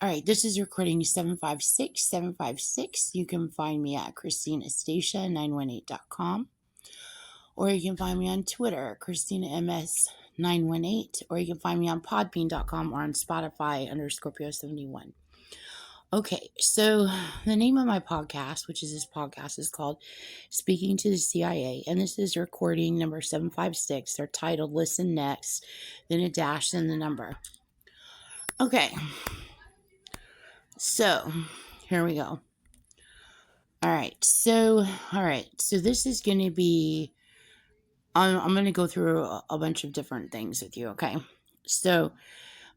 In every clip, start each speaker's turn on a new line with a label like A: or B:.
A: All right, this is recording 756. You can find me at ChristinaStacia918.com, or you can find me on Twitter, ChristinaMS918, or you can find me on podbean.com or on Spotify under Scorpio71. Okay, so the name of my podcast, which is this podcast, is called Speaking to the CIA, and this is recording number 756. They're titled Listen Next, then a dash, then the number. Okay, so here we go. All right, so this is going to be, I'm going to go through a bunch of different things with you, okay? So,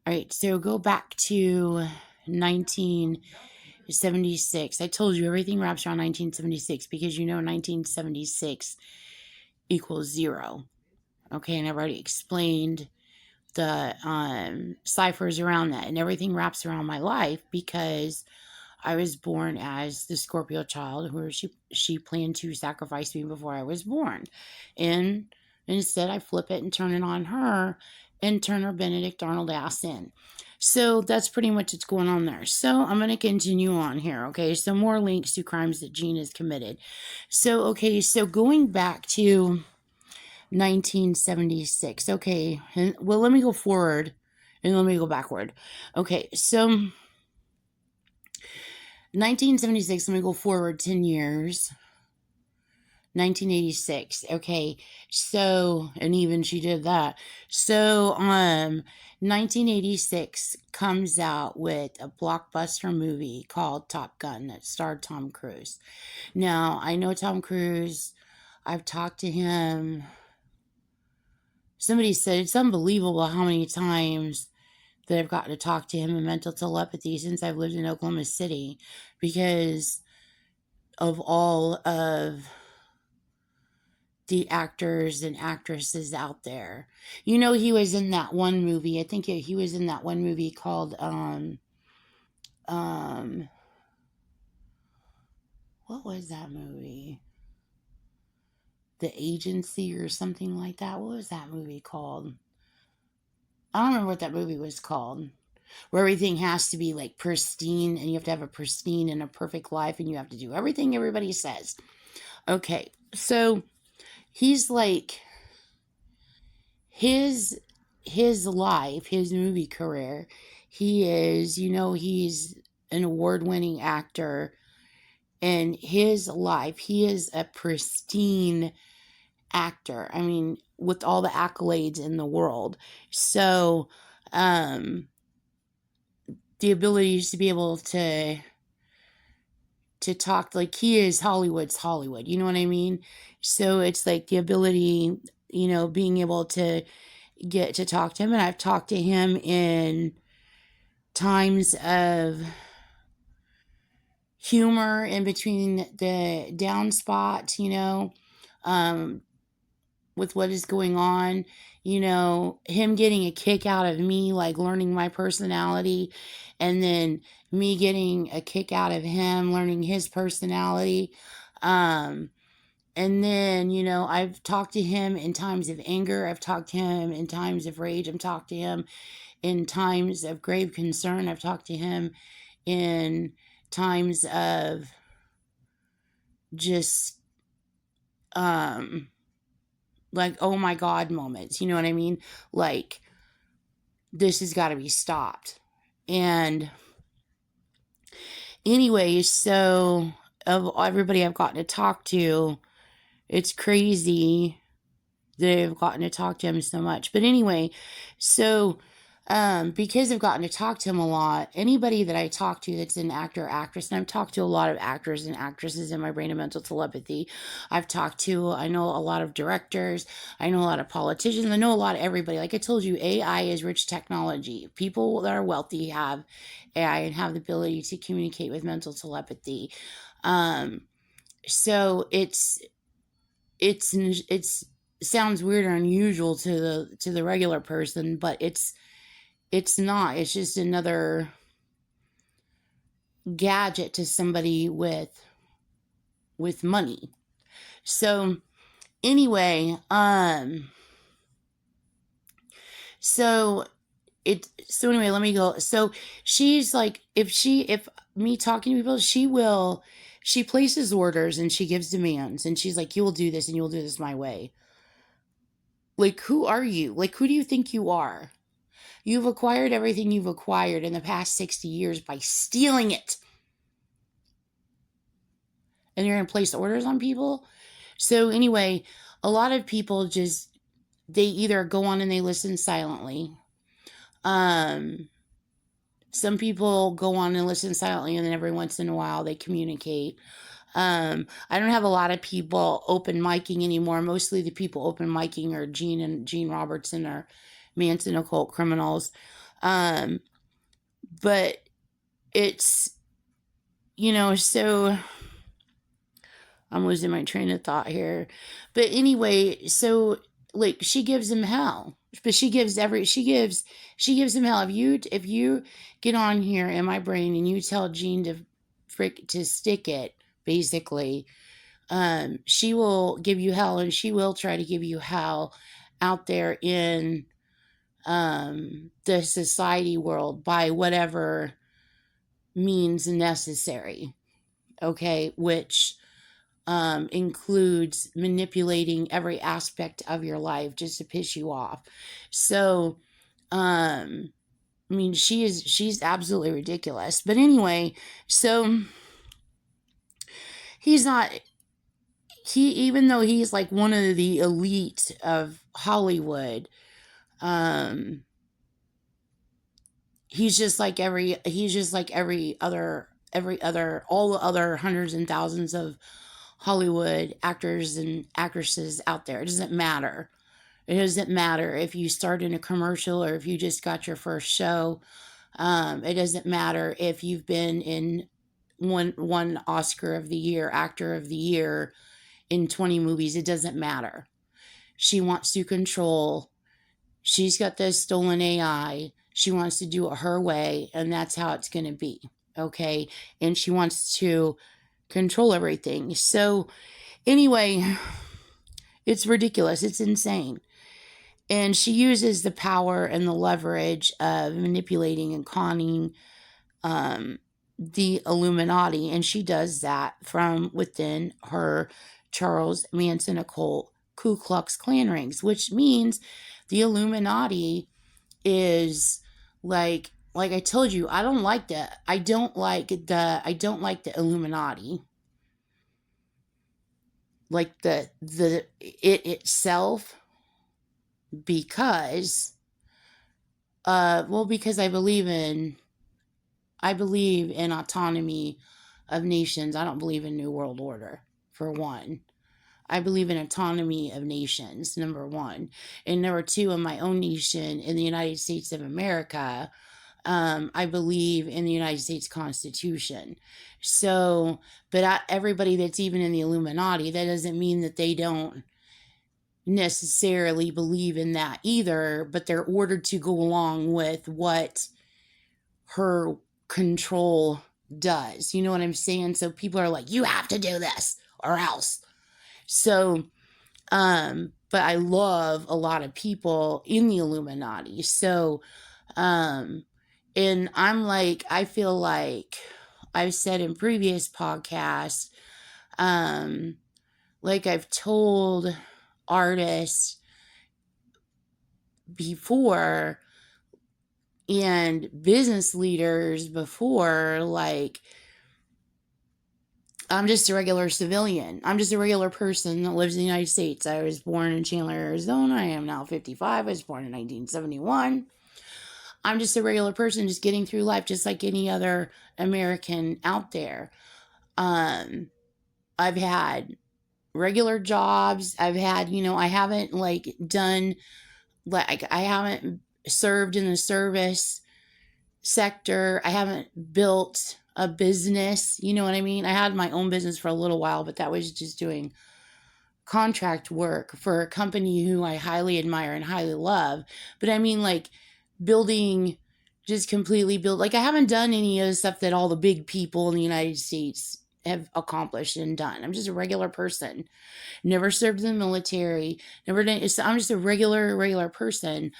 A: all right, so go back to 1976. I told you everything wraps around 1976 because 1976 equals 0, okay? And I've already explained the ciphers around that, and everything wraps around my life because I was born as the Scorpio child who she planned to sacrifice me before I was born. And instead I flip it and turn it on her and turn her Benedict Arnold ass in. So that's pretty much what's going on there. So I'm going to continue on here. Okay. So more links to crimes that Gene has committed. So, okay. So going back to 1976. Okay. And, well, let me go forward and let me go backward. Okay. So 1976, let me go forward 10 years. 1986. Okay. So, and even she did that. So, 1986 comes out with a blockbuster movie called Top Gun that starred Tom Cruise. Now, I know Tom Cruise. I've talked to him. Somebody said it's unbelievable how many times that I've gotten to talk to him in mental telepathy since I've lived in Oklahoma City because of all of the actors and actresses out there. He was in that one movie. I think he was in that one movie called what was that movie? The Agency or something like that. What was that movie called? I don't remember what that movie was called. Where everything has to be like pristine and you have to have a pristine and a perfect life and you have to do everything everybody says. Okay, so he's like his life, his movie career, he is, he's an award-winning actor. In his life, he is a pristine actor. I mean, with all the accolades in the world. So, the abilities to be able to talk, like, he is Hollywood's Hollywood, you know what I mean? So it's like the ability, being able to get to talk to him. And I've talked to him in times of humor in between the down spots, with what is going on, him getting a kick out of me, like learning my personality, and then me getting a kick out of him, learning his personality. And then, I've talked to him in times of anger. I've talked to him in times of rage. I've talked to him in times of grave concern. I've talked to him in times of just, like, oh my God moments. You know what I mean? Like, this has got to be stopped. And anyway, so of everybody I've gotten to talk to, it's crazy that I've gotten to talk to him so much. But anyway, so because I've gotten to talk to him a lot, anybody that I talk to that's an actor or actress, and I've talked to a lot of actors and actresses in my brain of mental telepathy. I know a lot of directors, I know a lot of politicians, I know a lot of everybody. Like I told you, AI is rich technology. People that are wealthy have AI and have the ability to communicate with mental telepathy. So it's sounds weird or unusual to the regular person, but it's not. It's just another gadget to somebody with money. So anyway, so So anyway, let me go. So she's like, if me talking to people, she places orders and she gives demands and she's like, you will do this and you will do this my way. Like, who are you? Like, who do you think you are? You've acquired everything you've acquired in the past 60 years by stealing it. And you're going to place orders on people? So anyway, a lot of people just, they either go on and they listen silently. Some people go on and listen silently, and then every once in a while they communicate. I don't have a lot of people open micing anymore. Mostly the people open micing are Gene Robertson or Manson occult criminals. But it's, so I'm losing my train of thought here. But anyway, so like she gives him hell. But she gives him hell. If you get on here in my brain and you tell Gene to stick it, basically, she will give you hell, and she will try to give you hell out there in the society world by whatever means necessary. Okay, which includes manipulating every aspect of your life just to piss you off. So, I mean, she's absolutely ridiculous. But anyway, so even though he's like one of the elite of Hollywood, he's just like every other all the other hundreds and thousands of Hollywood actors and actresses out there. It doesn't matter. It doesn't matter if you start in a commercial or if you just got your first show. It doesn't matter if you've been in one Oscar of the Year, actor of the year in 20 movies. It doesn't matter. She wants to control. She's got this stolen AI. She wants to do it her way, and that's how it's going to be. Okay? And she wants to control everything. So anyway, it's ridiculous. It's insane. And she uses the power and the leverage of manipulating and conning the Illuminati. And she does that from within her Charles Manson occult Ku Klux Klan ranks, which means the Illuminati is like I told you, I don't like the Illuminati. Like it itself, because because I believe in autonomy of nations. I don't believe in New World Order, for one. I believe in autonomy of nations, number one. And number two, in my own nation, in the United States of America, I believe in the United States Constitution. So, but everybody that's even in the Illuminati, that doesn't mean that they don't necessarily believe in that either, but they're ordered to go along with what her control does. You know what I'm saying? So people are like, you have to do this or else. So, but I love a lot of people in the Illuminati. So, and I'm like, I feel like I've said in previous podcasts, like I've told artists before and business leaders before, like, I'm just a regular civilian. I'm just a regular person that lives in the United States. I was born in Chandler, Arizona. I am now 55. I was born in 1971. I'm just a regular person just getting through life just like any other American out there. I've had regular jobs. I've had, I haven't I haven't served in the service sector. I haven't built a business. You know what I mean? I had my own business for a little while, but that was just doing contract work for a company who I highly admire and highly love. But I mean, like, completely built. Like, I haven't done any of the stuff that all the big people in the United States have accomplished and done. I'm just a regular person. Never served in the military. Never done. I'm just a regular person.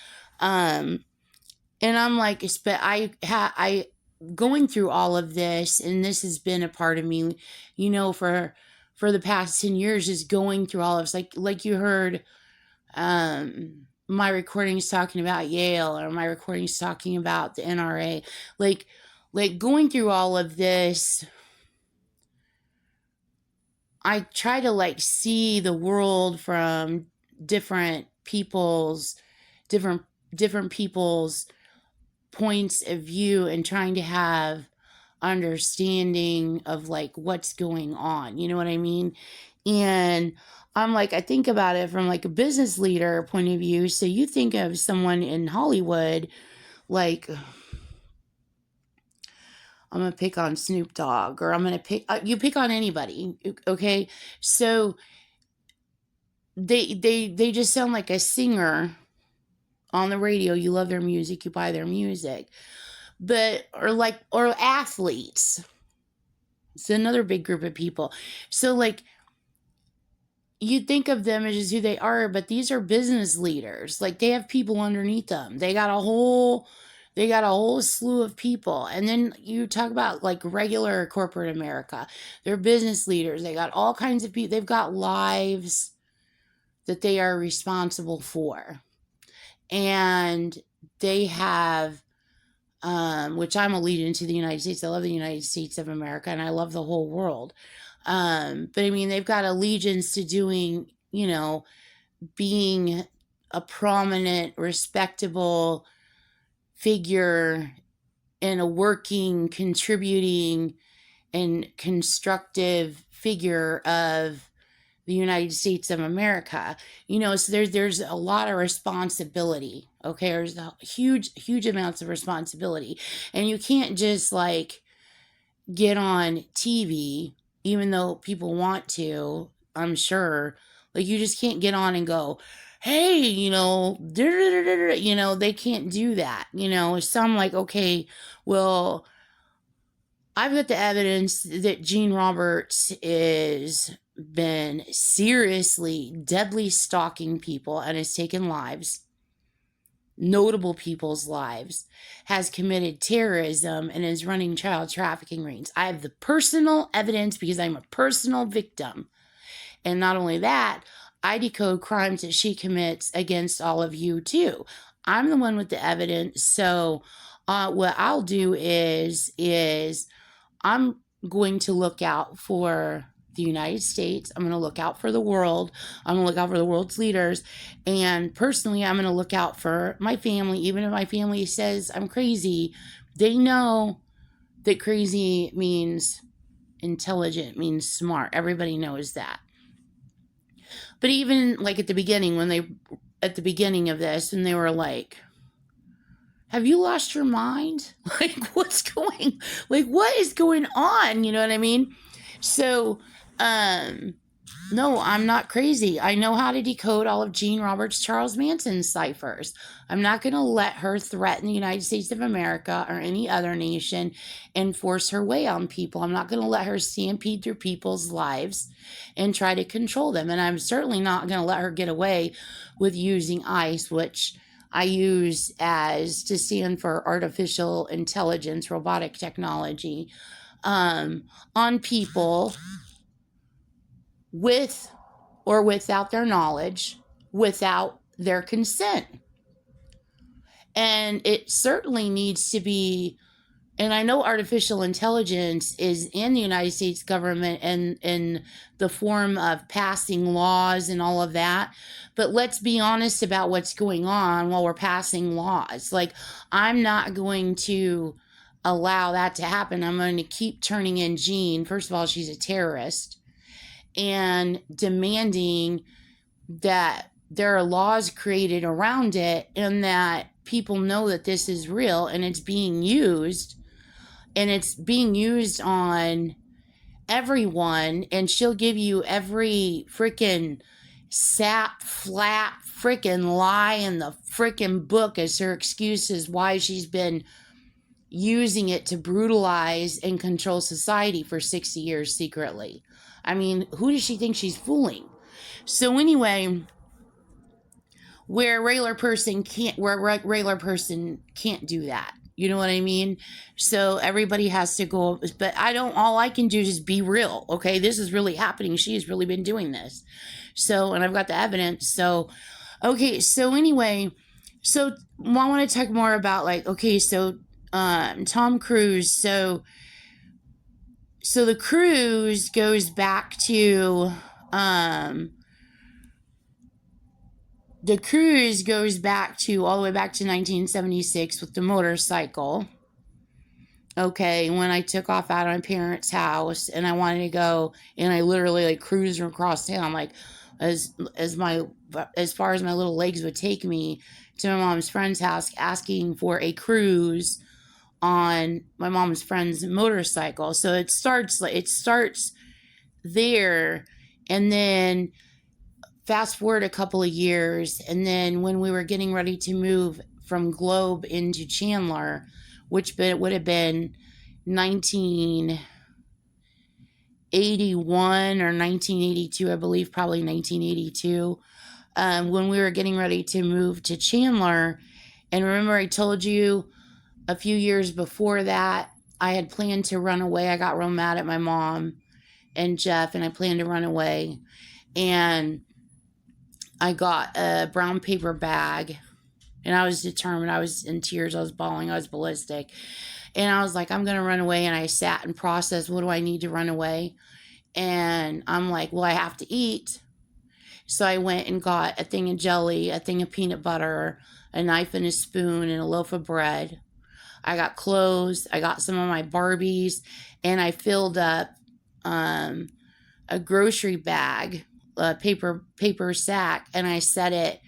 A: And I'm like, I going through all of this, and this has been a part of me, for the past 10 years, is going through all of this. Like you heard, my recordings talking about Yale, or my recordings talking about the NRA, like going through all of this. I try to like see the world from different people's different different people's points of view, and trying to have understanding of like what's going on. You know what I mean? And I'm like, I think about it from like a business leader point of view. So you think of someone in Hollywood, like I'm gonna pick on Snoop Dogg, or I'm gonna you pick on anybody, okay? So they just sound like a singer on the radio. You love their music, you buy their music. But or athletes. It's another big group of people. So like you think of them as just who they are, but these are business leaders. Like they have people underneath them. They got a whole slew of people. And then you talk about like regular corporate America. They're business leaders. They got all kinds of people. They've got lives that they are responsible for. And they have, which I'm allegiant to the United States. I love the United States of America, and I love the whole world. But I mean, they've got allegiance to doing, being a prominent, respectable figure and a working, contributing, and constructive figure of the United States of America. So there's a lot of responsibility. Okay, there's huge amounts of responsibility, and you can't just like get on TV, even though people want to. I'm sure, like you just can't get on and go, hey, they can't do that. So I'm like, okay, well, I've got the evidence that Gene Roberts is been seriously, deadly stalking people and has taken lives, notable people's lives, has committed terrorism, and is running child trafficking rings. I have the personal evidence because I'm a personal victim. And not only that, I decode crimes that she commits against all of you too. I'm the one with the evidence. So what I'll do is I'm going to look out for the United States. I'm going to look out for the world. I'm going to look out for the world's leaders. And personally, I'm going to look out for my family. Even if my family says I'm crazy, they know that crazy means intelligent, means smart. Everybody knows that. But even like at the beginning of this, and they were like, have you lost your mind? Like, what is going on? You know what I mean? So, no, I'm not crazy. I know how to decode all of Gene Roberts, Charles Manson's ciphers. I'm not going to let her threaten the United States of America or any other nation and force her way on people. I'm not going to let her stampede through people's lives and try to control them. And I'm certainly not going to let her get away with using ICE, which I use as to stand for artificial intelligence, robotic technology, on people with or without their knowledge, without their consent. And it certainly needs to be, and I know artificial intelligence is in the United States government and in the form of passing laws and all of that. But let's be honest about what's going on while we're passing laws. Like, I'm not going to allow that to happen. I'm going to keep turning in Jean. First of all, she's a terrorist, and demanding that there are laws created around it, and that people know that this is real and it's being used, and it's being used on everyone. And she'll give you every freaking sap, flap, freaking lie in the freaking book as her excuses why she's been using it to brutalize and control society for 60 years secretly. I mean, who does she think she's fooling? So anyway, where regular person can't, regular person can't do that. You know what I mean? So everybody has to go, but all I can do is just be real. Okay. This is really happening. She's really been doing this. So, and I've got the evidence. So, okay. So anyway, so I want to talk more about like, okay, so, Tom Cruise. So the cruise goes back to, the cruise goes back to all the way back to 1976 with the motorcycle. Okay, when I took off out of my parents' house and I wanted to go, and I literally like cruised across town, like as far as my little legs would take me to my mom's friend's house, asking for a cruise on my mom's friend's motorcycle. So it starts there, and then fast forward a couple of years, and then when we were getting ready to move from Globe into Chandler, which would have been 1981 or 1982, I believe, probably 1982, when we were getting ready to move to Chandler. And remember, I told you a few years before that, I had planned to run away. I got real mad at my mom and Jeff, and I planned to run away. And I got a brown paper bag, and I was determined. I was in tears. I was bawling. I was ballistic. And I was like, I'm going to run away. And I sat and processed, what do I need to run away? And I'm like, well, I have to eat. So I went and got a thing of jelly, a thing of peanut butter, a knife and a spoon, and a loaf of bread. I got clothes. I got some of my Barbies, and I filled up a grocery bag, a paper sack, and I set it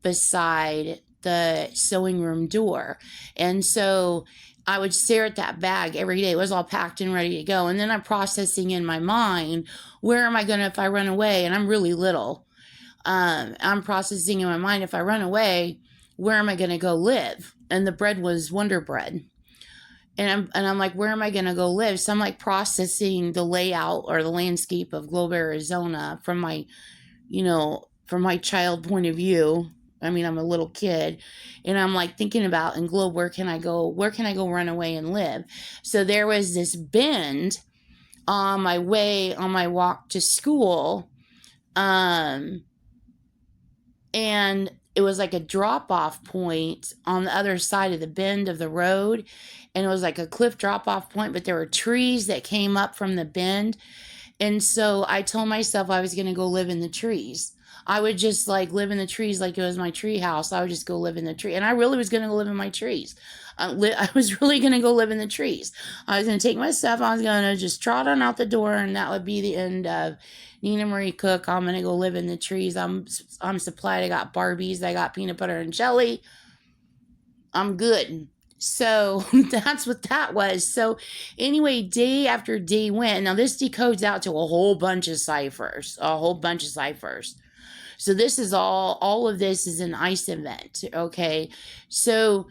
A: beside the sewing room door. And so I would stare at that bag every day. It was all packed and ready to go. And then I'm processing in my mind, where am I going to, if I run away? And I'm really little. I'm processing in my mind, if I run away, where am I going to go live? And the bread was Wonder Bread. And I'm like, where am I going to go live? So I'm like processing the layout or the landscape of Globe, Arizona from my child point of view. I mean, I'm a little kid, and I'm like thinking about, in Globe, where can I go run away and live? So there was this bend on my walk to school. And it was like a drop-off point on the other side of the bend of the road. And it was like a cliff drop-off point, but there were trees that came up from the bend. And so I told myself I was going to go live in the trees. I would just like live in the trees like it was my tree house. I would just go live in the tree. And I really was going to go live in my trees. I was really going to go live in the trees. I was going to take my stuff. I was going to just trot on out the door, and that would be the end of Nina Marie Cook. I'm going to go live in the trees. I'm supplied. I got Barbies. I got peanut butter and jelly. I'm good. So that's what that was. So anyway, day after day went. Now this decodes out to a whole bunch of ciphers. So this is all of this is an ICE event. Okay. So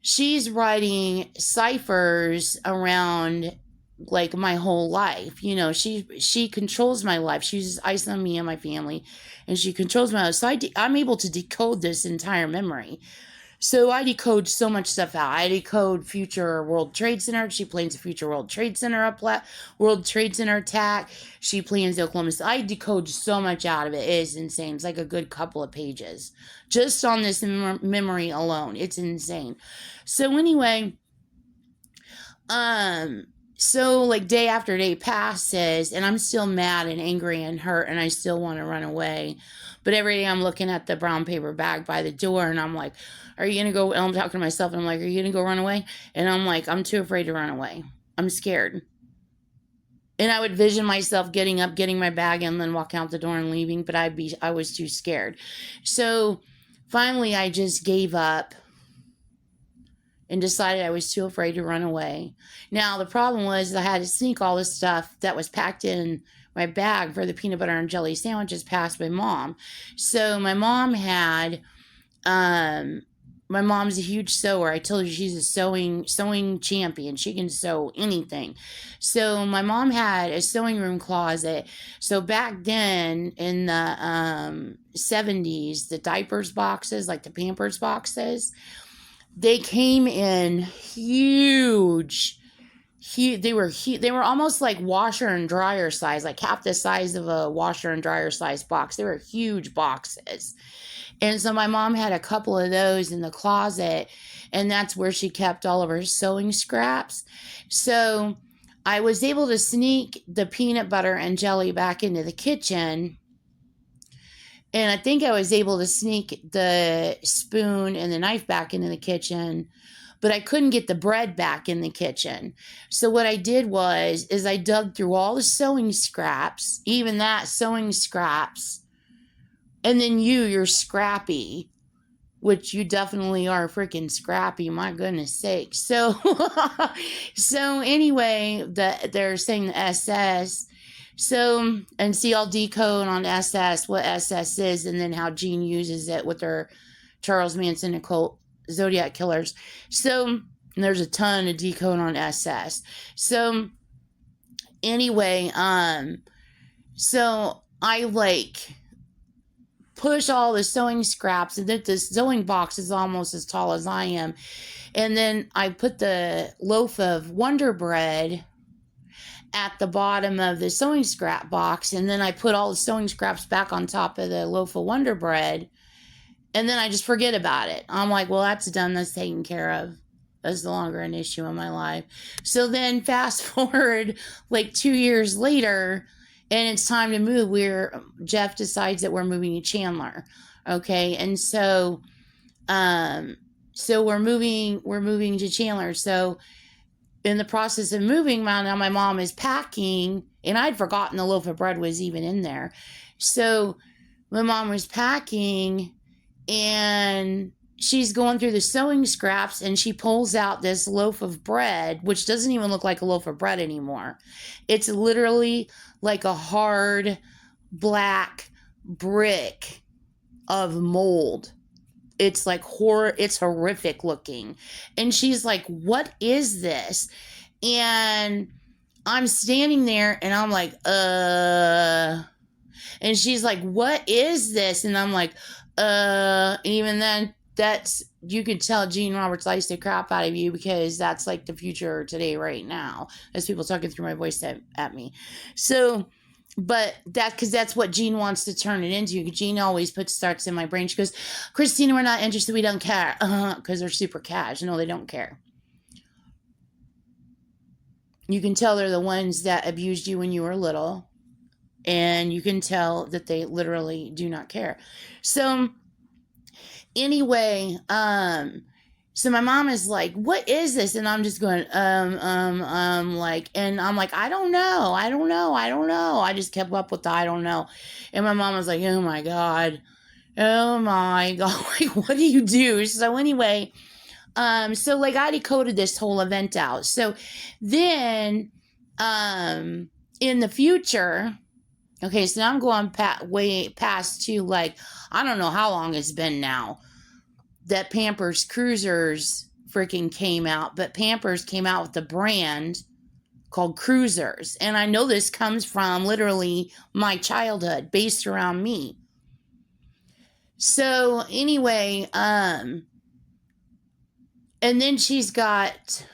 A: she's writing ciphers around like my whole life. You know, she controls my life. She uses ICE on me and my family, and she controls my life. So I'm able to decode this entire memory. So I decode so much stuff out. I decode future World Trade Center. She plans a future World Trade Center World Trade Center attack. She plans the Oklahoma City. I decode so much out of it. It is insane. It's like a good couple of pages just on this memory alone. It's insane. So anyway, so like day after day passes, and I'm still mad and angry and hurt, and I still want to run away. But every day I'm looking at the brown paper bag by the door, and I'm like, are you going to go? And I'm talking to myself, and I'm like, are you going to go run away? And I'm like, I'm too afraid to run away. I'm scared. And I would vision myself getting up, getting my bag, and then walking out the door and leaving, but I was too scared. So finally I just gave up and decided I was too afraid to run away. Now, the problem was I had to sneak all this stuff that was packed in my bag for the peanut butter and jelly sandwiches past my mom. So my mom had my mom's a huge sewer. I told you she's a sewing champion. She can sew anything. So my mom had a sewing room closet. So back then in the 70s, the diapers boxes, like the Pampers boxes, they came in huge. They were almost like washer and dryer size, like half the size of a washer and dryer size box. They were huge boxes. And so my mom had a couple of those in the closet, and that's where she kept all of her sewing scraps. So I was able to sneak the peanut butter and jelly back into the kitchen. And I think I was able to sneak the spoon and the knife back into the kitchen, but I couldn't get the bread back in the kitchen. So what I did is I dug through all the sewing scraps, even that sewing scraps. And then you're scrappy, which you definitely are freaking scrappy. My goodness sake. So, so anyway, they're saying the SS. So, and see, I'll decode on SS what SS is, and then how Jean uses it with her Charles Manson occult Zodiac killers. So, there's a ton of decode on SS. So, anyway, so I push all the sewing scraps, and then the sewing box is almost as tall as I am. And then I put the loaf of Wonder Bread at the bottom of the sewing scrap box, and then I put all the sewing scraps back on top of the loaf of Wonder Bread, and then I just forget about it. I'm like, well, that's done, that's taken care of. That's no longer an issue in my life. So then fast forward 2 years later, and it's time to move. Jeff decides that we're moving to Chandler. Okay. And so we're moving to Chandler. So in the process of moving, now my mom is packing, and I'd forgotten the loaf of bread was even in there. So my mom was packing, and she's going through the sewing scraps, and she pulls out this loaf of bread, which doesn't even look like a loaf of bread anymore. It's literally like a hard black brick of mold. It's like it's horrific looking. And she's like, what is this? And I'm standing there, and I'm like, and she's like, what is this? And I'm like, even then, you could tell Gene Roberts likes the crap out of you, because that's like the future today right now, as people talking through my voice at me. So, but because that's what Gene wants to turn it into. Gene always starts in my brain. She goes, Christina, we're not interested. We don't care. Because they're super cash. No, they don't care. You can tell they're the ones that abused you when you were little. And you can tell that they literally do not care. So anyway, so my mom is like, what is this? And I'm just going, and I'm like, I don't know. I just kept up with the I don't know. And my mom was like, oh my God. Like, what do you do? So anyway, so I decoded this whole event out. So then, in the future, okay, so now I'm going way past to I don't know how long it's been now that Pampers Cruisers freaking came out, but Pampers came out with a brand called Cruisers. And I know this comes from literally my childhood, based around me. So anyway, and then she's got,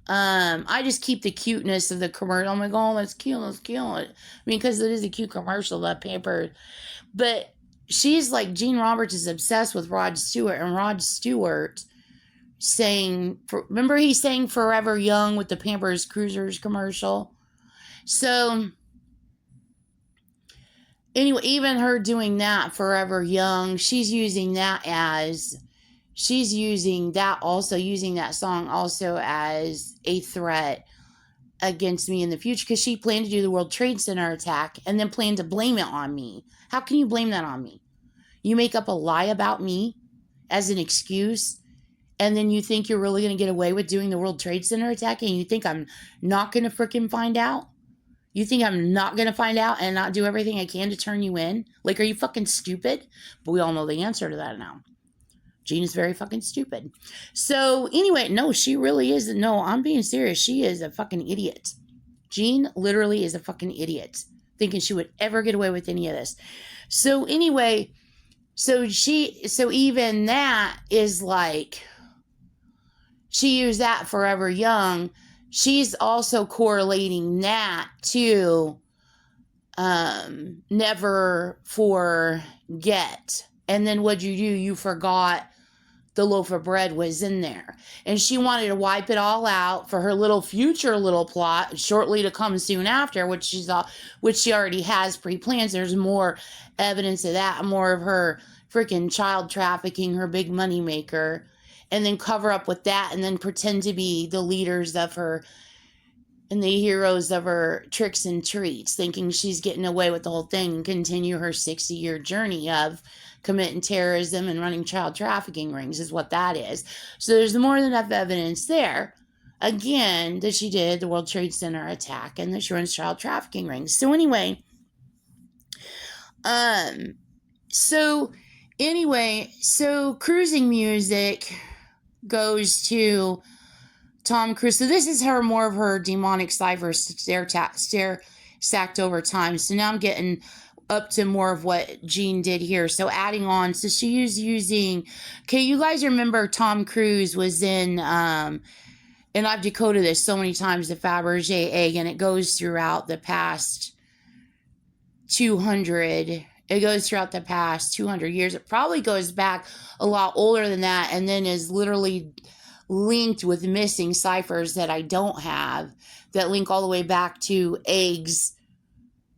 A: I just keep the cuteness of the commercial. I'm like, oh, that's cute. I mean, because it is a cute commercial, that Pampers. But she's like, Gene Roberts is obsessed with Rod Stewart, and Rod Stewart remember he sang Forever Young with the Pampers Cruisers commercial? So anyway, even her doing that, Forever Young, she's using that song also as a threat against me in the future, because she planned to do the World Trade Center attack and then planned to blame it on me. How can you blame that on me? You make up a lie about me as an excuse, and then you think you're really going to get away with doing the World Trade Center attack, and you think I'm not going to freaking find out? You think I'm not going to find out and not do everything I can to turn you in? Are you fucking stupid? But we all know the answer to that now. Jean is very fucking stupid. So anyway, no, she really is. No, I'm being serious. She is a fucking idiot. Jean literally is a fucking idiot, thinking she would ever get away with any of this. So anyway, so even that is like, she used that Forever Young. She's also correlating that to Never Forget. And then what'd you do? You forgot the loaf of bread was in there. And she wanted to wipe it all out for her little future little plot shortly to come soon after, which she already has pre-planned. There's more evidence of that, more of her freaking child trafficking, her big money maker, and then cover up with that and then pretend to be the leaders of her and the heroes of her tricks and treats, thinking she's getting away with the whole thing and continue her 60-year journey of committing terrorism and running child trafficking rings is what that is. So there's more than enough evidence there, again, that she did the World Trade Center attack and that she runs child trafficking rings. So anyway, so cruising music goes to Tom Cruise. So this is more of her demonic ciphers stair stacked over time. So now I'm getting up to more of what Jean did here. So adding on, so she was using, okay, you guys remember Tom Cruise was in, and I've decoded this so many times, the Fabergé egg, and it goes throughout the past 200, it goes throughout the past 200 years. It probably goes back a lot older than that, and then is literally linked with missing ciphers that I don't have, that link all the way back to eggs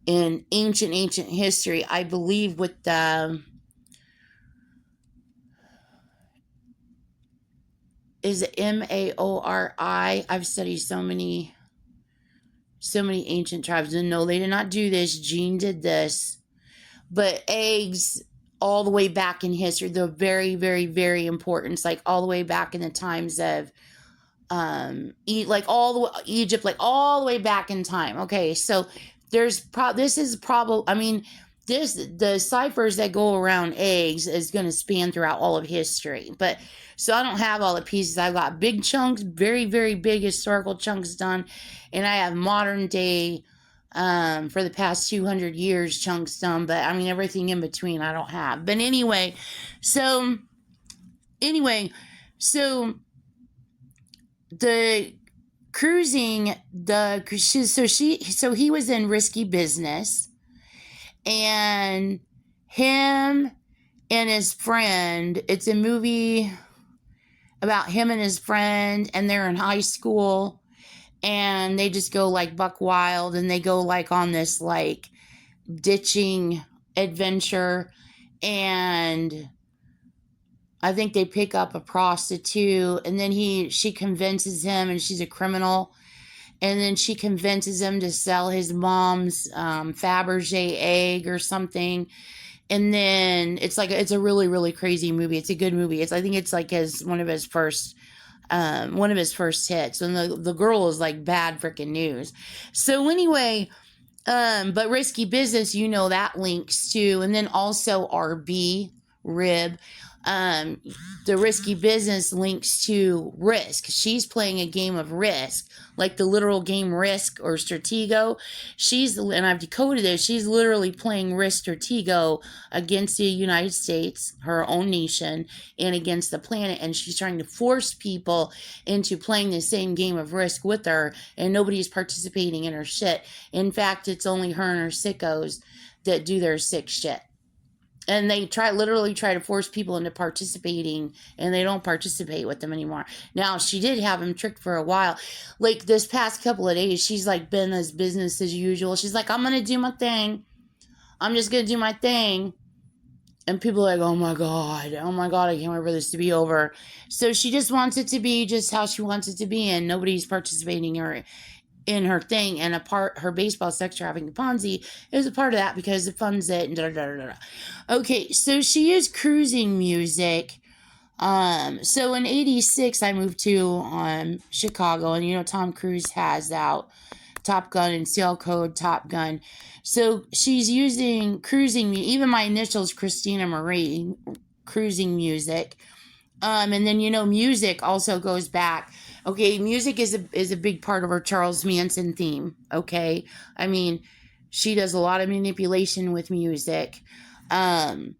A: in ancient history. I believe with the, is it Maori? I've studied so many ancient tribes, and no, they did not do this. Jean did this. But eggs all the way back in history, they're very, very, very important. It's like all the way back in the times of like all the way, Egypt, like all the way back in time. Okay, so this is probably, I mean, the ciphers that go around eggs is going to span throughout all of history. But so I don't have all the pieces. I've got big chunks, very, very big historical chunks done, and I have modern day for the past 200 years chunks done, but I mean everything in between I don't have. But anyway, so the cruising, so he was in Risky Business, and him and his friend, it's a movie about him and his friend, and they're in high school, and they just go like buck wild, and they go like on this like ditching adventure, and I think they pick up a prostitute, and then she convinces him, and she's a criminal, and then she convinces him to sell his mom's Fabergé egg or something. And then it's a really, really crazy movie. It's a good movie. I think it's like one of his first hits, and the girl is like bad freaking news. So anyway, but Risky Business, that links to, and then also RB Rib. The Risky Business links to Risk. She's playing a game of Risk, like the literal game Risk or Stratego. And I've decoded it, she's literally playing Risk Stratego against the United States, her own nation, and against the planet, and she's trying to force people into playing the same game of Risk with her, and nobody's participating in her shit. In fact, it's only her and her sickos that do their sick shit. And they literally try to force people into participating, and they don't participate with them anymore. Now, she did have him tricked for a while. Like, this past couple of days, she's, like, been as business as usual. She's like, I'm going to do my thing. I'm just going to do my thing. And people are like, oh, my God, I can't wait for this to be over. So she just wants it to be just how she wants it to be, and nobody's participating in her thing, and her baseball sex trafficking Ponzi is a part of that because it funds it and da-da-da-da-da. Okay, so she is cruising music. So in 86, I moved to Chicago, and Tom Cruise has out Top Gun and Seal Code Top Gun. So she's using cruising, even my initials, Christina Marie, cruising music. And then, music also goes back. Okay, music is a big part of her Charles Manson theme. Okay, I mean, she does a lot of manipulation with music. Um,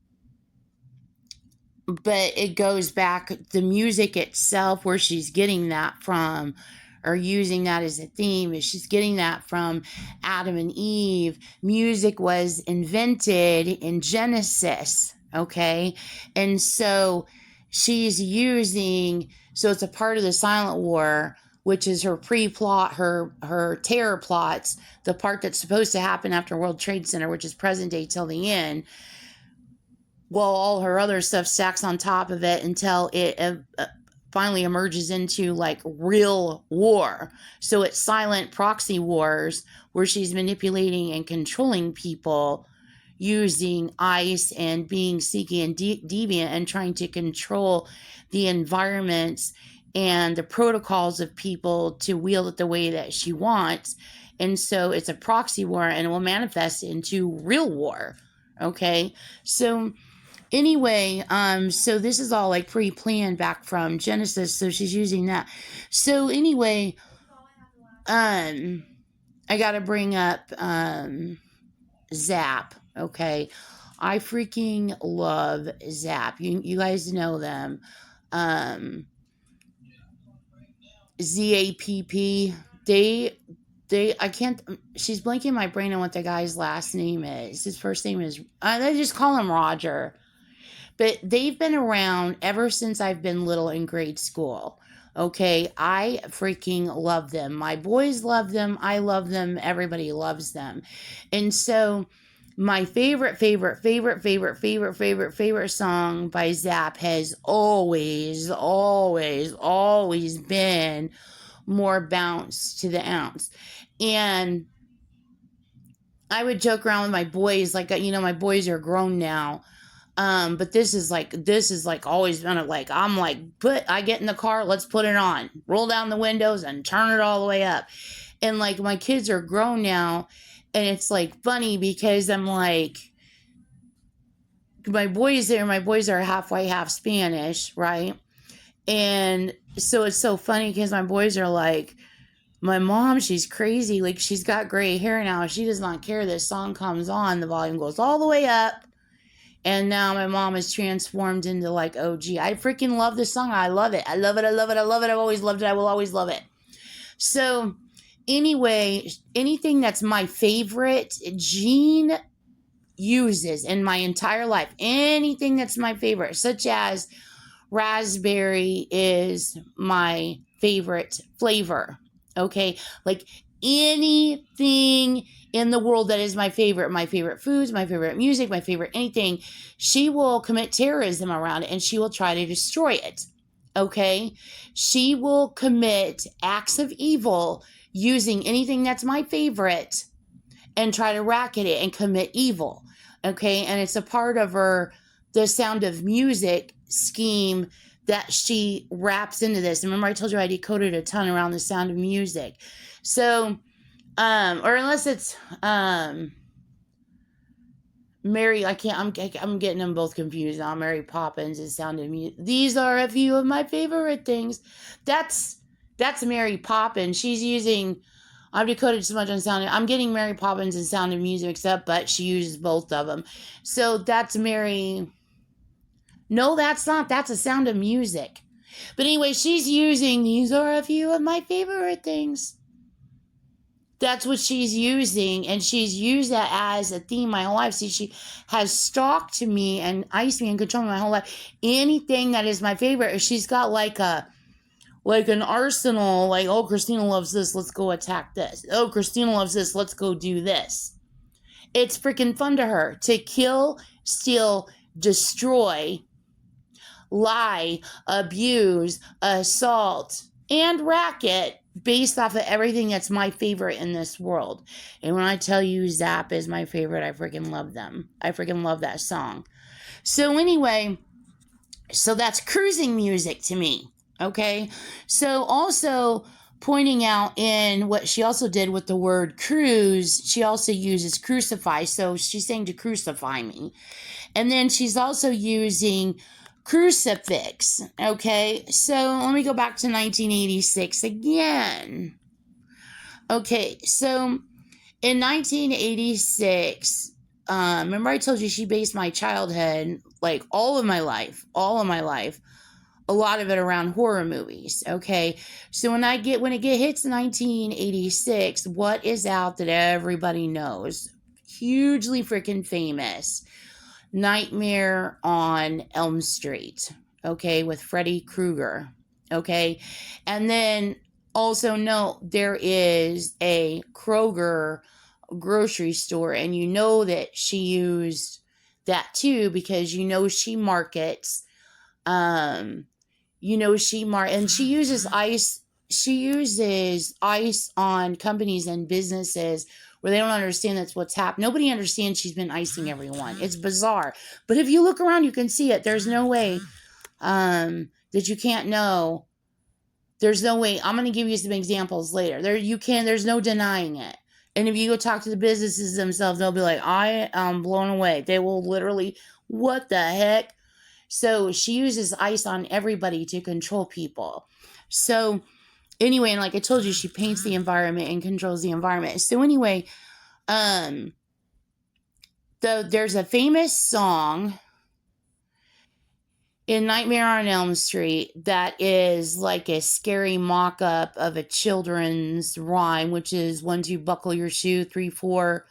A: but it goes back, the music itself, where she's getting that from, or using that as a theme, is she's getting that from Adam and Eve. Music was invented in Genesis, okay? And so she's using, so it's a part of the Silent War, which is her pre-plot, her terror plots, the part that's supposed to happen after World Trade Center, which is present day till the end. Well, all her other stuff stacks on top of it until it finally emerges into like real war. So it's silent proxy wars where she's manipulating and controlling people using ice and being seeking and deviant and trying to control the environments and the protocols of people to wield it the way that she wants. And so it's a proxy war, and it will manifest into real war. Okay, so anyway, so this is all like pre-planned back from Genesis, so she's using that. So anyway, I gotta bring up Zap. Okay, I freaking love Zap. You guys know them. ZAPP. I can't, she's blanking my brain on what the guy's last name is. His first name is, they just call him Roger. But they've been around ever since I've been little in grade school. Okay, I freaking love them. My boys love them. I love them. Everybody loves them. And so my favorite song by Zap has always been More Bounce to the Ounce. And I would joke around with my boys, like, my boys are grown now. But this is like always been I get in the car, let's put it on, roll down the windows and turn it all the way up. And like, my kids are grown now, and it's like funny because I'm like, my boys are half white, half Spanish, right? And so it's so funny because my boys are like, my mom, she's crazy. Like, she's got gray hair now. She does not care. This song comes on, the volume goes all the way up. And now my mom is transformed into like, oh, gee, I freaking love this song. I love it. I love it. I love it. I love it. I've always loved it. I will always love it. So anyway, anything that's my favorite, Jean uses in my entire life. Anything that's my favorite, such as raspberry is my favorite flavor. Okay. Like anything in the world that is my favorite foods, my favorite music, my favorite anything, she will commit terrorism around it and she will try to destroy it. Okay? She will commit acts of evil using anything that's my favorite and try to racket it and commit evil. Okay? And it's a part of the Sound of Music scheme that she wraps into this. And remember, I told you I decoded a ton around the Sound of Music. So, or unless it's Mary, I'm getting them both confused now. Mary Poppins is Sound of Music. These are a few of my favorite things. That's Mary Poppins. She's using, I've decoded so much on Sound of, I'm getting Mary Poppins and Sound of Music mixed up, but she uses both of them. So that's Mary. No, that's not. That's a Sound of Music. But anyway, she's using, these are a few of my favorite things. That's what she's using, and she's used that as a theme my whole life. See, she has stalked me and iced me and controlled me my whole life. Anything that is my favorite, she's got like an arsenal, like, oh, Christina loves this, let's go attack this. Oh, Christina loves this, let's go do this. It's freaking fun to her to kill, steal, destroy, lie, abuse, assault, and racket based off of everything that's my favorite in this world. And when I tell you Zap is my favorite, I freaking love them. I freaking love that song. So anyway, so that's cruising music to me. Okay? So also pointing out in what she also did with the word cruise, she also uses crucify. So she's saying to crucify me. And then she's also using crucifix. Okay, so let me go back to 1986 again. Okay, so in 1986, remember I told you she based my childhood, like all of my life, a lot of it around horror movies. Okay, so when it hits 1986, what is out that everybody knows? Hugely freaking famous. Nightmare on Elm Street, okay, with Freddy Krueger, okay? And then also note there is a Kroger grocery store, and you know that she used that too because you know she markets, and she uses ice. She uses ice on companies and businesses where they don't understand that's what's happened. Nobody understands she's been icing everyone. It's bizarre. But if you look around, you can see it. There's no way that you can't know. There's no way. I'm going to give you some examples later. There's no denying it. And if you go talk to the businesses themselves, they'll be like, I am blown away. They will literally, what the heck? So she uses ice on everybody to control people. So anyway, and like I told you, she paints the environment and controls the environment. So anyway, there's a famous song in Nightmare on Elm Street that is like a scary mock-up of a children's rhyme, which is 1, 2, buckle your shoe, 3, 4.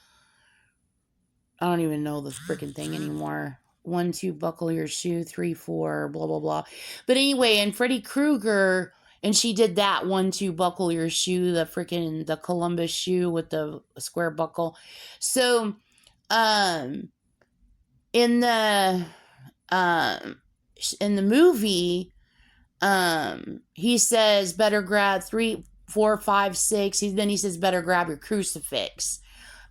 A: I don't even know the freaking thing anymore. 1, 2, buckle your shoe, 3, 4, blah, blah, blah. But anyway, and Freddy Krueger, and she did that 1, 2, buckle your shoe, the Columbus shoe with the square buckle. So, in the movie, he says, better grab 3, 4, 5, 6. Then he says, better grab your crucifix.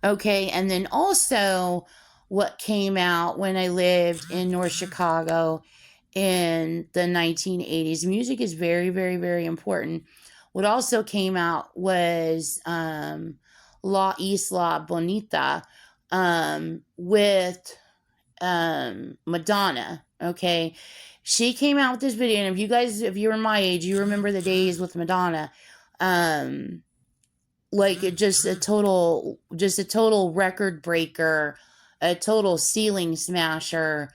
A: Okay, and then also what came out when I lived in North Chicago in the 1980s. Music is very, very, very important. What also came out was La Isla Bonita with Madonna. Okay, she came out with this video, and if you were my age, you remember the days with Madonna. Like just a total record breaker, a total ceiling smasher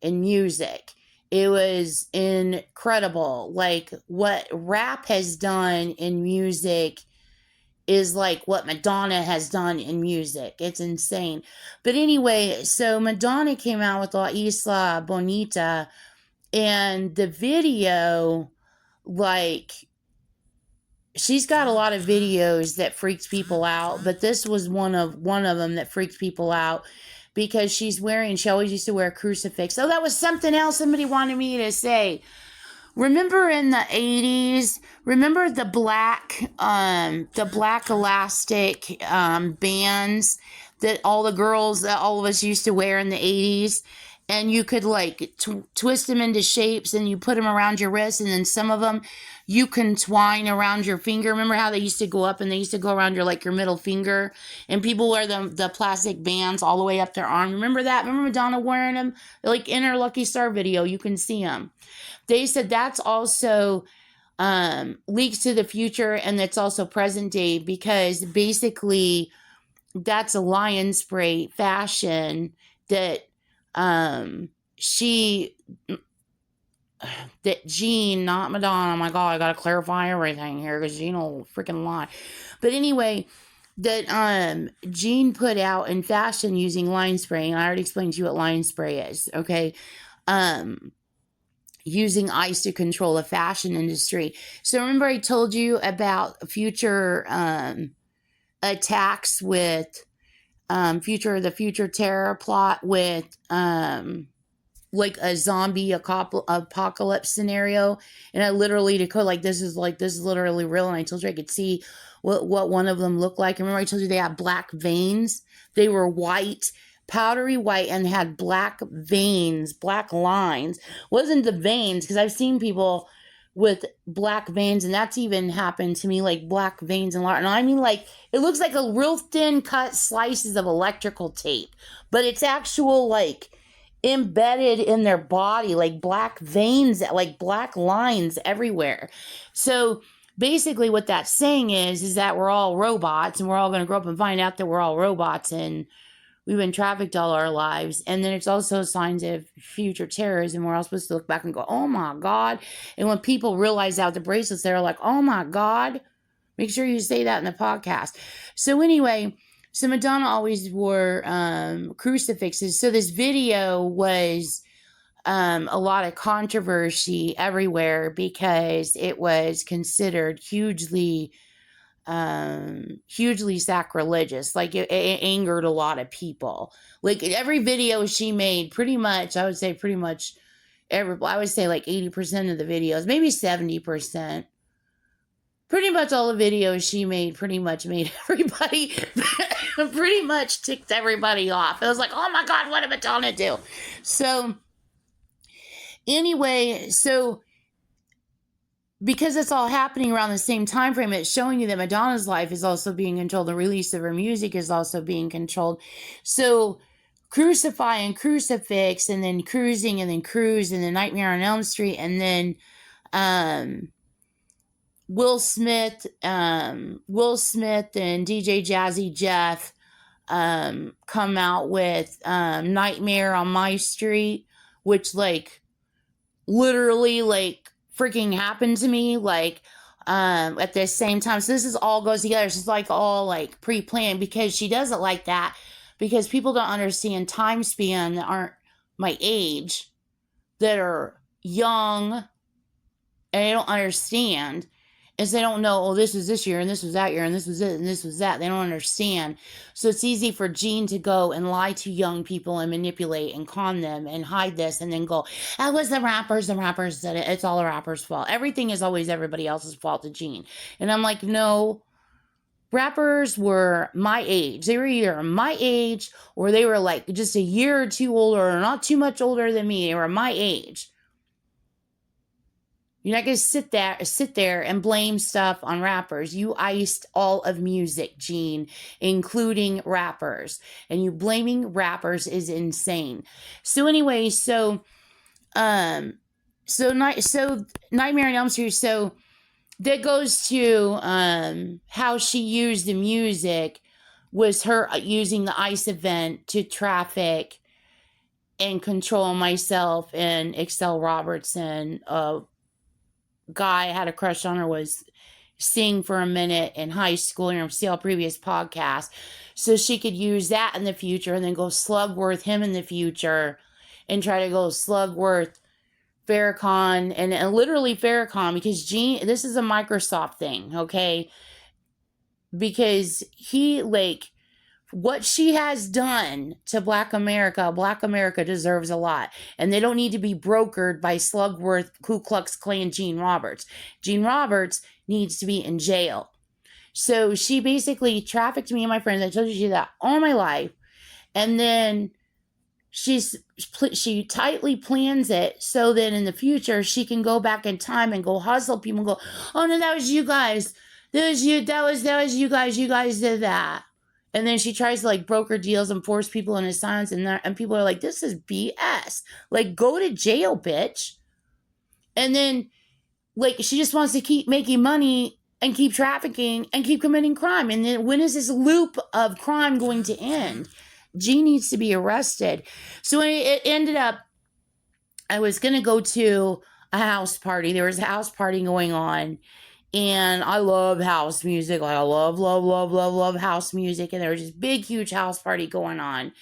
A: in music. It was incredible. Like what rap has done in music is like what Madonna has done in music. It's insane. But anyway, so Madonna came out with La Isla Bonita, and the video, like, she's got a lot of videos that freaks people out, but this was one of them that freaks people out because she always used to wear a crucifix. Oh, that was something else somebody wanted me to say. Remember in the 80s, remember the black elastic bands that all of us used to wear in the 80s? And you could like twist them into shapes and you put them around your wrist, and then some of them you can twine around your finger. Remember how they used to go up and they used to go around your middle finger, and people wear the plastic bands all the way up their arm. Remember that? Remember Madonna wearing them? Like in her Lucky Star video, you can see them. They said that's also leaks to the future, and that's also present day, because basically that's a lion spray fashion that Jean, not Madonna, oh my God, I gotta clarify everything here because Jean will freaking lie. But anyway, that Jean put out in fashion using line spray, and I already explained to you what line spray is, okay? Using ice to control the fashion industry. So remember I told you about future attacks with the future terror plot with like a zombie apocalypse scenario, and I literally decode this is literally real, and I told you I could see what one of them looked like. And remember I told you they had black veins? They were white, powdery white, and had black veins, black lines. Wasn't the veins, because I've seen people with black veins, and that's even happened to me, like black veins and I mean, like, it looks like a real thin cut slices of electrical tape, but it's actual, like, embedded in their body, like black veins, like black lines everywhere. So basically what that's saying is that we're all robots, and we're all going to grow up and find out that we're all robots, and we've been trafficked all our lives. And then it's also signs of future terrorism. We're all supposed to look back and go, oh my God. And when people realize that with the bracelets, they're like, oh my God. Make sure you say that in the podcast. So anyway, so Madonna always wore crucifixes. So this video was a lot of controversy everywhere because it was considered hugely sacrilegious. Like it angered a lot of people. Like every video she made, pretty much, I would say like 80% of the videos, maybe 70%. Pretty much all the videos she made pretty much made everybody, pretty much ticked everybody off. It was like, oh my God, what did Madonna do? So anyway, so because it's all happening around the same time frame, it's showing you that Madonna's life is also being controlled. The release of her music is also being controlled. So Crucify and Crucifix, and then Cruising, and then Cruise, and then Nightmare on Elm Street, and then Will Smith and DJ Jazzy Jeff come out with Nightmare on My Street, which like literally like freaking happened to me like at the same time. So this is all goes together. It's just like all like pre-planned, because she does it like that because people don't understand time span that aren't my age, that are young, and they don't understand. Is they don't know, oh, this was this year, and this was that year, and this was it, and this was that. They don't understand. So it's easy for Gene to go and lie to young people and manipulate and con them and hide this and then go, that was the rappers said it. It's all the rappers' fault. Everything is always everybody else's fault to Gene. And I'm like, no, rappers were my age. They were either my age or they were like just a year or two older or not too much older than me. They were my age. You're not going to sit there and blame stuff on rappers. You iced all of music, Gene, including rappers. And you blaming rappers is insane. So anyway, so Nightmare on Elm Street, so that goes to how she used the music was her using the ICE event to traffic and control myself and Excel Robertson, guy I had a crush on her, was sing for a minute in high school. You're going to see all previous podcasts. So she could use that in the future and then go Slugworth him in the future and try to go Slugworth Farrakhan and literally Farrakhan, because Gene, this is a Microsoft thing, okay? Because he, like, what she has done to Black America deserves a lot. And they don't need to be brokered by Slugworth, Ku Klux Klan, Gene Roberts. Gene Roberts needs to be in jail. So she basically trafficked me and my friends. I told you she did that all my life. And then she tightly plans it so that in the future she can go back in time and go hustle people and go, oh no, that was you guys. That was you guys. You guys did that. And then she tries to like broker deals and force people into silence, and people are like, this is BS. Like, go to jail, bitch. And then like she just wants to keep making money and keep trafficking and keep committing crime. And then when is this loop of crime going to end? Gene needs to be arrested. So it ended up, I was going to go to a house party. There was a house party going on. And I love house music. Like I love house music. And there was this big, huge house party going on.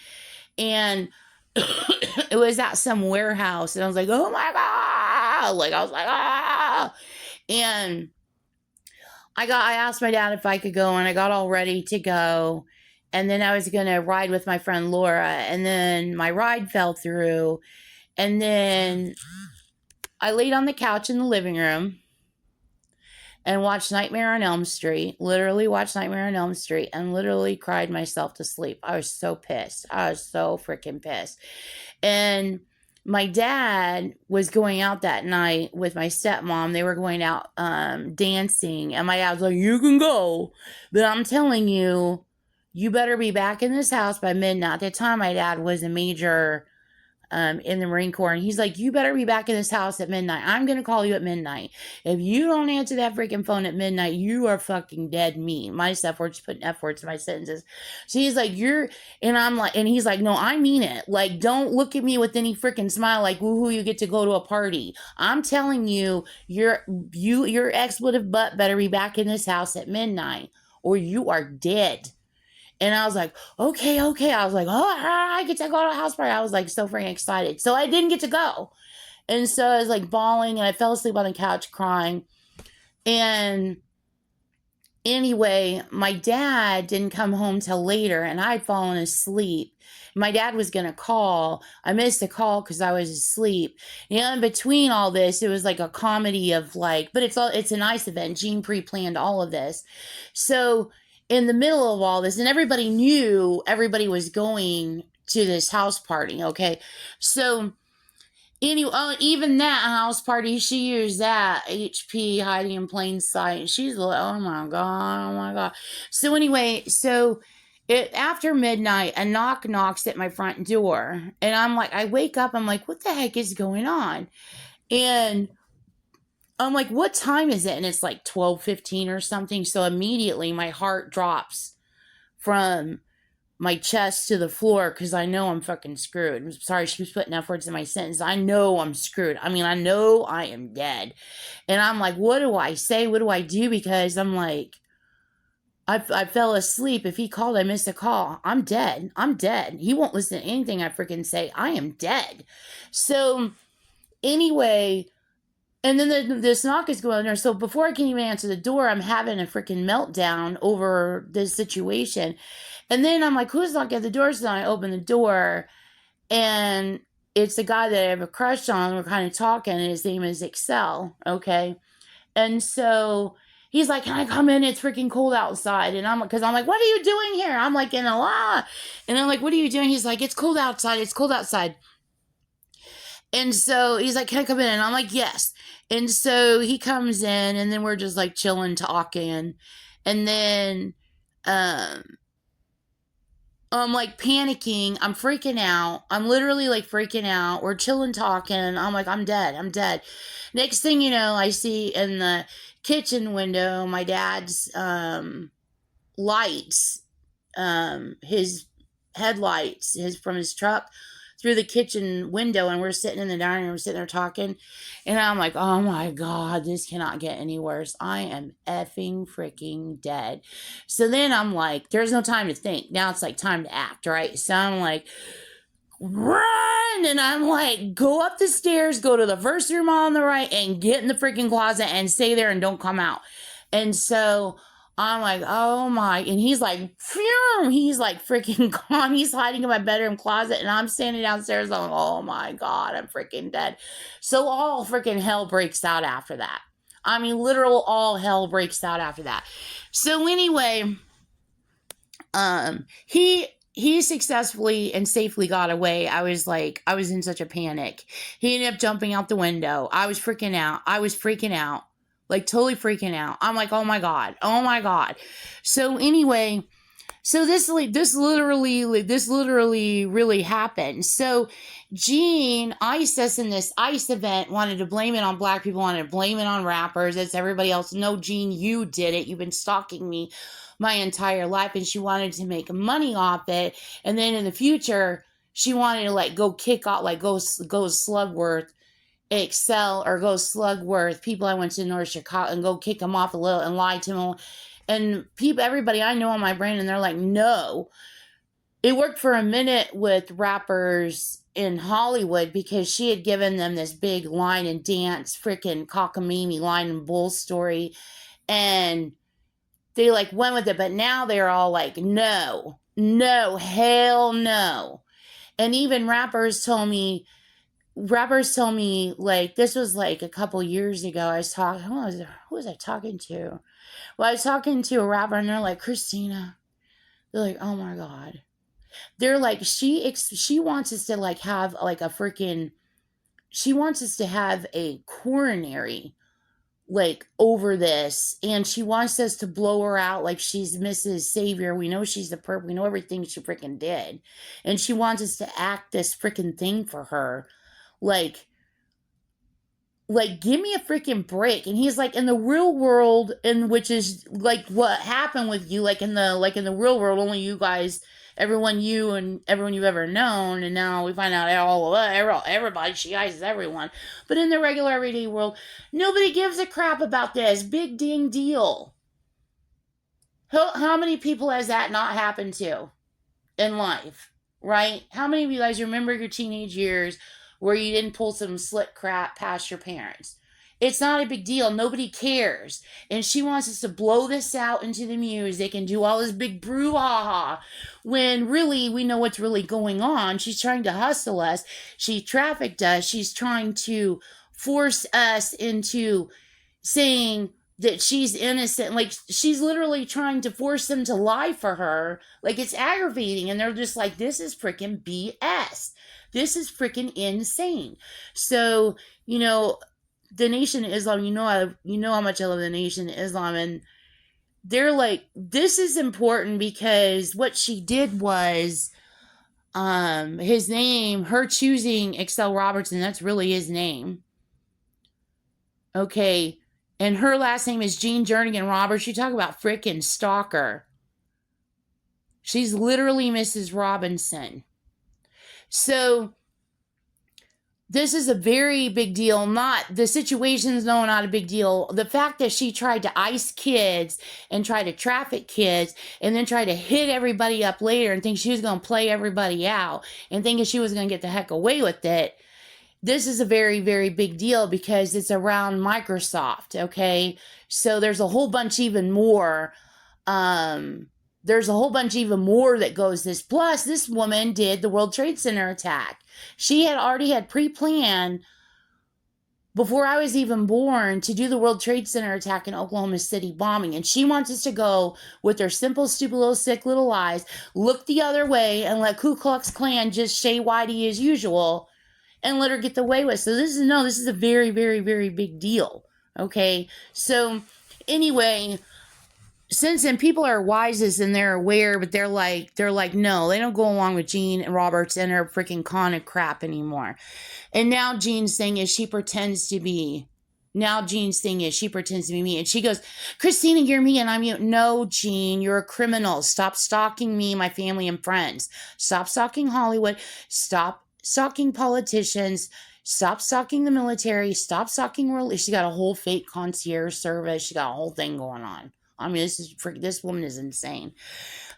A: And it was at some warehouse. And I was like, oh my God. Like I was like, ah. And I asked my dad if I could go, and I got all ready to go. And then I was going to ride with my friend Laura. And then my ride fell through. And then I laid on the couch in the living room and watched Nightmare on Elm Street, literally watched Nightmare on Elm Street, and literally cried myself to sleep. I was so pissed. I was so freaking pissed. And my dad was going out that night with my stepmom. They were going out dancing, and my dad was like, you can go, but I'm telling you, you better be back in this house by midnight. At the time, my dad was a major in the Marine Corps. And he's like, you better be back in this house at midnight. I'm going to call you at midnight. If you don't answer that freaking phone at midnight, you are fucking dead meat. My F words, putting F words in my sentences. So he's like, and I'm like, and he's like, no, I mean it. Like, don't look at me with any freaking smile like, woohoo, you get to go to a party. I'm telling you, your expletive butt better be back in this house at midnight or you are dead. And I was like, okay. I was like, oh, I get to go to a house party. I was like so freaking excited. So I didn't get to go. And so I was like bawling and I fell asleep on the couch crying. And anyway, my dad didn't come home till later and I'd fallen asleep. My dad was going to call. I missed a call because I was asleep. In between all this, it was like a comedy of like, but it's a nice event. Gene pre-planned all of this. So in the middle of all this, and everybody knew everybody was going to this house party, okay? So, anyway, even that house party, she used that HP hiding in plain sight. She's like, oh my God. So anyway, after midnight, a knock knocks at my front door. And I'm like, I wake up, I'm like, what the heck is going on? And I'm like, what time is it? And it's like 12:15 or something. So immediately my heart drops from my chest to the floor because I know I'm fucking screwed. I'm sorry, she was putting F words in my sentence. I know I'm screwed. I mean, I know I am dead. And I'm like, what do I say? What do I do? Because I'm like, I fell asleep. If he called, I missed a call. I'm dead. He won't listen to anything I freaking say. I am dead. So anyway, and then this knock is going on there. So before I can even answer the door, I'm having a freaking meltdown over this situation. And then I'm like, who's knocking at the door? So I open the door. And it's the guy that I have a crush on. We're kind of talking. And his name is Excel. Okay. And so he's like, can I come in? It's freaking cold outside. And I'm like, what are you doing here? I'm like, and I'm like, what are you doing? He's like, it's cold outside. And so he's like, can I come in? And I'm like, yes. And so he comes in and then we're just like chilling, talking. And then I'm like panicking. I'm freaking out. I'm literally like freaking out. We're chilling, talking. I'm like, I'm dead. Next thing you know, I see in the kitchen window my dad's lights, his headlights, from his truck through the kitchen window, and we're sitting in the dining room, sitting there talking, and I'm like, oh my God, this cannot get any worse. I am effing freaking dead. So then I'm like, there's no time to think. Now it's like time to act, right? So I'm like, run! And I'm like, go up the stairs, go to the first room on the right, and get in the freaking closet and stay there and don't come out. And so I'm like, oh my, and he's like, phew, he's like freaking gone. He's hiding in my bedroom closet, and I'm standing downstairs. I'm like, oh my God, I'm freaking dead. So all freaking hell breaks out after that. I mean, literal all hell breaks out after that. So anyway, he successfully and safely got away. I was in such a panic. He ended up jumping out the window. I was freaking out. Like totally freaking out. I'm like, oh my God. So anyway, this literally really happened. So Gene iced us in this ice event, wanted to blame it on black people, wanted to blame it on rappers. It's everybody else. No, Gene, you did it. You've been stalking me my entire life. And she wanted to make money off it. And then in the future, she wanted to like go kick out, like go Slugworth, Excel, or go Slugworth, people I went to North Chicago, and go kick them off a little and lie to them. And everybody I know on my brain, and they're like, no. It worked for a minute with rappers in Hollywood because she had given them this big line and dance, freaking cockamamie line and bull story. And they like went with it. But now they're all like, no, hell no. And even rappers told me, like, this was like a couple years ago. I was talking, who was I talking to? Well, I was talking to a rapper, and they're like, Christina. They're like, oh my God. They're like, she wants us to like have like she wants us to have a coronary like over this, and she wants us to blow her out like she's Mrs. Savior. We know she's the perp. We know everything she freaking did, and she wants us to act this freaking thing for her, like give me a freaking break. And he's like, in the real world, and which is like what happened with you, like in the real world, only you guys, everyone, you and everyone you've ever known, and now we find out all of everybody, she ices everyone. But in the regular everyday world, nobody gives a crap about this big ding deal. How many people has that not happened to in life, right? How many of you guys remember your teenage years where you didn't pull some slick crap past your parents? It's not a big deal. Nobody cares. And she wants us to blow this out into the music and do all this big brouhaha when really we know what's really going on. She's trying to hustle us. She trafficked us. She's trying to force us into saying that she's innocent. Like, she's literally trying to force them to lie for her. Like, it's aggravating. And they're just like, this is freaking BS. This is freaking insane. So, you know, the Nation of Islam, you know how much I love the Nation of Islam, and they're like, this is important because what she did was, his name, her choosing Excel Robertson, that's really his name. Okay. And her last name is Jean Jernigan Roberts. You talk about freaking stalker. She's literally Mrs. Robinson. So this is a very big deal. The situation's not a big deal. The fact that she tried to ice kids and try to traffic kids and then try to hit everybody up later and think she was going to play everybody out and thinking she was going to get the heck away with it. This is a very, very big deal because it's around Microsoft, okay? So there's a whole bunch even more. There's a whole bunch even more that goes this. Plus, this woman did the World Trade Center attack. She had already had pre-planned before I was even born to do the World Trade Center attack in Oklahoma City bombing. And she wants us to go with their simple, stupid, little, sick little eyes, look the other way and let Ku Klux Klan just shay whitey as usual and let her get the way with. So this is a very, very, very big deal. Okay. So anyway, since then people are wisest and they're aware, but they're like, no, they don't go along with Jean Roberts and her freaking con of crap anymore. And now Jean's thing is she pretends to be me. And she goes, Christina, you're me and I'm you. No, Jean, you're a criminal. Stop stalking me, my family and friends. Stop stalking Hollywood. Stop stalking politicians, stop stalking the military, stop stalking religion. She got a whole fake concierge service. She got a whole thing going on. I mean, this woman is insane.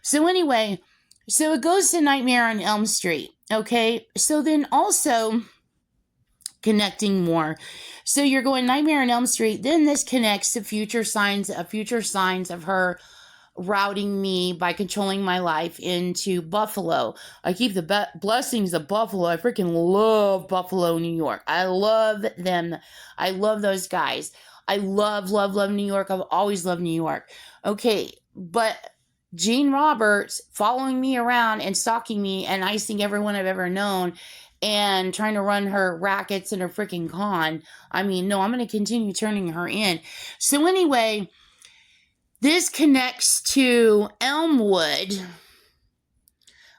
A: So anyway, so it goes to Nightmare on Elm Street. Okay. So then also connecting more. So you're going Nightmare on Elm Street. Then this connects to future signs of her routing me by controlling my life into Buffalo. I keep the blessings of Buffalo. I freaking love Buffalo, New York. I love them. I love those guys. I love New York. I've always loved New York. Okay, but Jean Roberts following me around and stalking me and icing everyone I've ever known and trying to run her rackets and her freaking con. I mean, no, I'm going to continue turning her in. So anyway, this connects to Elmwood.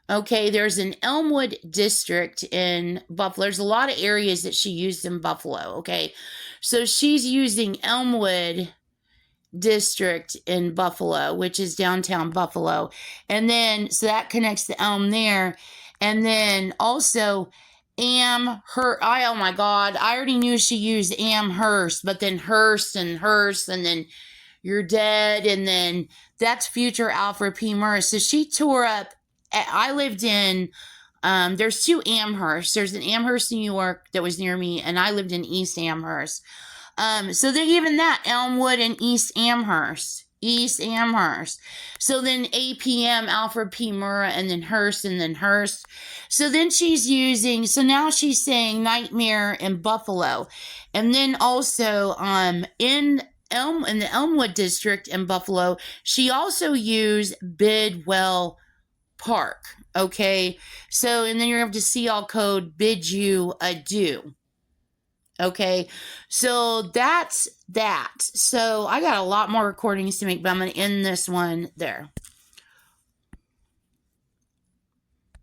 A: Okay, there's an Elmwood district in Buffalo. There's a lot of areas that she used in Buffalo, okay? So she's using Elmwood district in Buffalo, which is downtown Buffalo. And then, so that connects to Elm there. And then also oh my God, I already knew she used Amherst, but then Hearst, and then You're Dead, and then that's future Alfred P. Murrah. So she tore up, I lived in, there's two Amherst. There's an Amherst, New York that was near me, and I lived in East Amherst. So they're even that, Elmwood and East Amherst. So then APM, Alfred P. Murrah, and then Hearst. So then now she's saying Nightmare in Buffalo. And then also, in the Elmwood district in Buffalo, she also used Bidwell Park. Okay. So, and then you're going to have to see all code bid you adieu. Okay, so that's that. So I got a lot more recordings to make, but I'm going to end this one there.